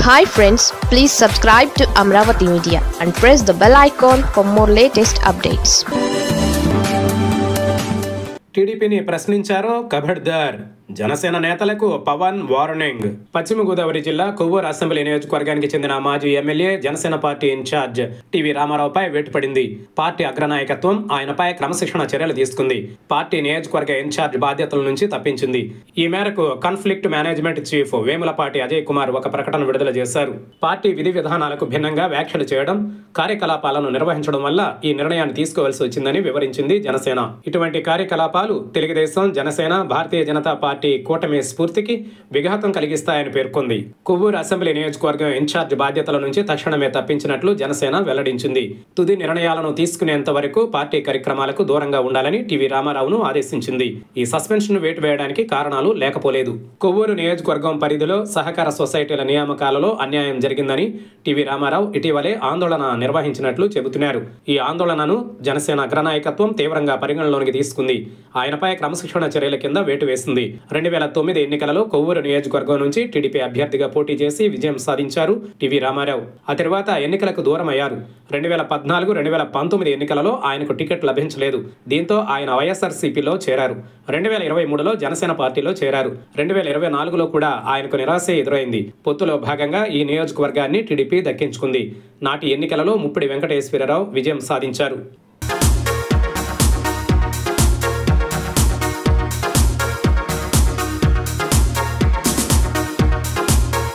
Hi friends, please subscribe to Amravati Media and press the bell icon for more latest updates. టీడీపీని ప్రశ్నించారు కబడ్దార్. జనసేన నేతలకు Pawan warning. పశ్చిమ గోదావరి జిల్లా Kovvur assembly నియోజకవర్గానికి చెందిన మాజీ MLA Janasena party in-charge TV రామారావుపై వేటుపడింది. పార్టీ అగ్రనాయకత్వం ఆయనపై క్రమశిక్షణ చర్యలు తీసుకుంది. పార్టీ నియోజకవర్గ ఇన్ఛార్జ్ బాధ్యతల నుంచి తప్పించింది. ఈ మేరకు conflict management chief Vemulapati Ajay Kumar ఒక ప్రకటన విడుదల చేశారు. పార్టీ విధి విధానాలకు భిన్నంగా వ్యాఖ్యలు చేయడం, కార్యకలాపాలను నిర్వహించడం వల్ల ఈ నిర్ణయాన్ని తీసుకోవాల్సి వచ్చిందని వివరించింది జనసేన. ఇటువంటి కార్యకలాపాలు తెలుగుదేశం, జనసేన, భారతీయ జనతా పార్టీ కూటమి స్ఫూర్తికి విఘాతం కలిగిస్తాయని పేర్కొంది. కొవ్వూరు అసెంబ్లీ నియోజకవర్గం ఇన్ఛార్జ్ బాధ్యతల నుంచి తక్షణమే తప్పించినట్లు జనసేన వెల్లడించింది. తుది నిర్ణయాలను తీసుకునేంత వరకు పార్టీ కార్యక్రమాలకు దూరంగా ఉండాలని టీవీ రామారావును ఆదేశించింది. ఈ సస్పెన్షన్ వేటు వేయడానికి కారణాలు లేకపోలేదు. కొవ్వూరు నియోజకవర్గం పరిధిలో సహకార సొసైటీల నియామకాలలో అన్యాయం జరిగిందని టీవీ రామారావు ఇటీవలే ఆందోళన నిర్వహించినట్లు చెబుతున్నారు. ఈ ఆందోళనను జనసేన అగ్రనాయకత్వం తీవ్రంగా పరిగణలోనికి తీసుకుంది. ఆయనపై క్రమశిక్షణ చర్యల కింద వేటు వేసింది. 2009 ఎన్నికలలో కొవ్వూరు నియోజకవర్గం నుంచి టీడీపీ అభ్యర్థిగా పోటీ చేసి విజయం సాధించారు టీవీ రామారావు. ఆ తర్వాత ఎన్నికలకు దూరం అయ్యారు. 2014, 2019 ఎన్నికలలో ఆయనకు టికెట్ లభించలేదు. దీంతో ఆయన వైఎస్ఆర్సీపీలో చేరారు. 2023లో జనసేన పార్టీలో చేరారు. 2024లో కూడా ఆయనకు నిరాశ ఎదురైంది. పొత్తులో భాగంగా ఈ నియోజకవర్గాన్ని టీడీపీ దక్కించుకుంది. నాటి ఎన్నికలలో ముప్పిడి వెంకటేశ్వరరావు విజయం సాధించారు.